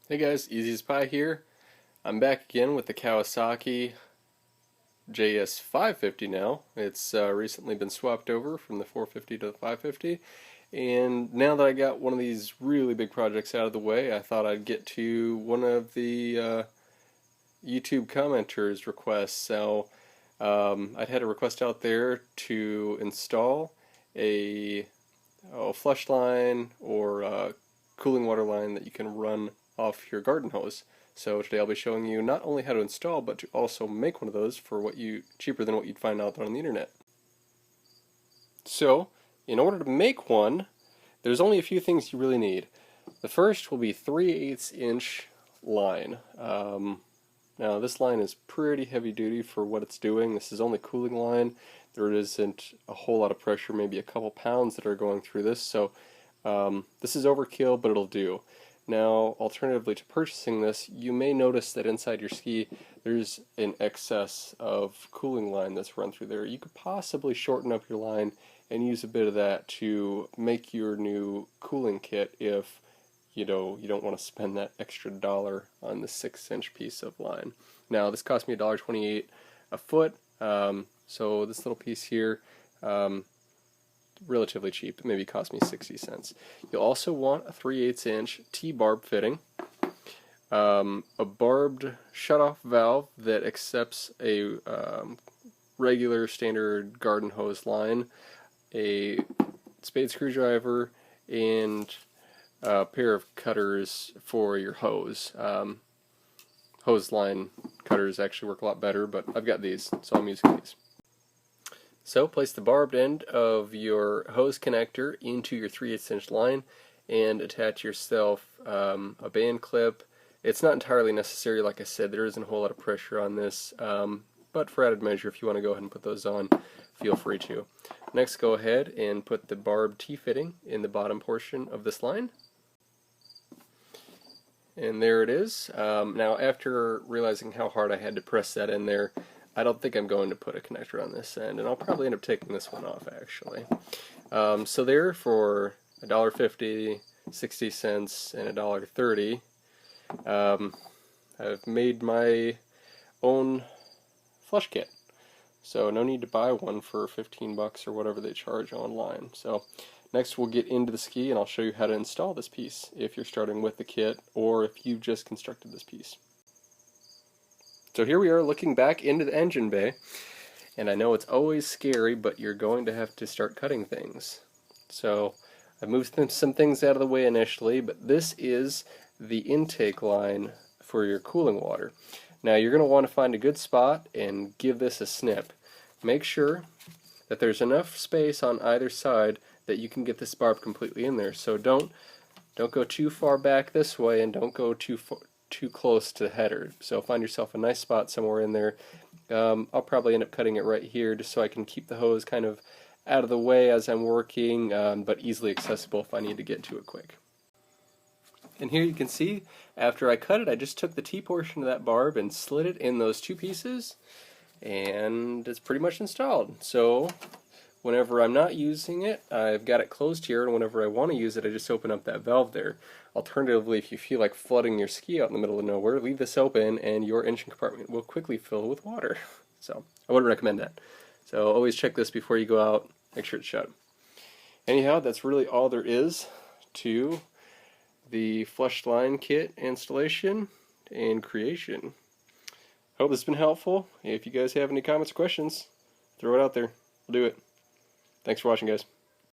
Hey guys, Easy as Pie here. I'm back again with the Kawasaki JS550 now. It's recently been swapped over from the 450 to the 550. And now that I got one of these really big projects out of the way, I thought I'd get to one of the YouTube commenters' requests. So I'd had a request out there to install a flush line or cooling water line that you can run off your garden hose. So today I'll be showing you not only how to install, but to also make one of those for cheaper than what you'd find out there on the internet. So, in order to make one, there's only a few things you really need. The first will be 3/8 inch line. Now this line is pretty heavy duty for what it's doing. This is only cooling line. There isn't a whole lot of pressure, maybe a couple pounds that are going through this, so this is overkill, but it'll do. Now, alternatively to purchasing this, you may notice that inside your ski there's an excess of cooling line that's run through there. You could possibly shorten up your line and use a bit of that to make your new cooling kit if you don't want to spend that extra dollar on the 6-inch piece of line. Now, this cost me $1.28 a foot, so this little piece here, relatively cheap. It maybe cost me 60 cents. You'll also want a 3/8 inch T-barb fitting, a barbed shutoff valve that accepts a regular standard garden hose line, a spade screwdriver, and a pair of cutters for your hose. Hose line cutters actually work a lot better, but I've got these, so I'm using these. So place the barbed end of your hose connector into your 3/8 inch line and attach yourself a band clip. It's not entirely necessary, like I said, there isn't a whole lot of pressure on this, but for added measure, if you want to go ahead and put those on, feel free to. Next, go ahead and put the barbed T-fitting in the bottom portion of this line. And there it is. Now, after realizing how hard I had to press that in there, I don't think I'm going to put a connector on this end, and I'll probably end up taking this one off, actually. So there, for $1.50, 60 cents, and $1.30, I've made my own flush kit. So no need to buy one for 15 bucks or whatever they charge online. So next we'll get into the ski, and I'll show you how to install this piece if you're starting with the kit or if you've just constructed this piece. So here we are looking back into the engine bay, and I know it's always scary, but you're going to have to start cutting things. So I moved some things out of the way initially, but this is the intake line for your cooling water. Now you're going to want to find a good spot and give this a snip. Make sure that there's enough space on either side that you can get this barb completely in there. So don't go too far back this way, and don't go too close to the header. So find yourself a nice spot somewhere in there. I'll probably end up cutting it right here just so I can keep the hose kind of out of the way as I'm working, but easily accessible if I need to get to it quick. And here you can see, after I cut it, I just took the T portion of that barb and slid it in those two pieces, and it's pretty much installed. So whenever I'm not using it, I've got it closed here, and whenever I want to use it, I just open up that valve there. Alternatively, if you feel like flooding your ski out in the middle of nowhere, leave this open and your engine compartment will quickly fill with water. So I would recommend that. So always check this before you go out, make sure it's shut. Anyhow, that's really all there is to the flush line kit installation and creation. Hope this has been helpful. If you guys have any comments or questions, throw it out there. We'll do it. Thanks for watching, guys.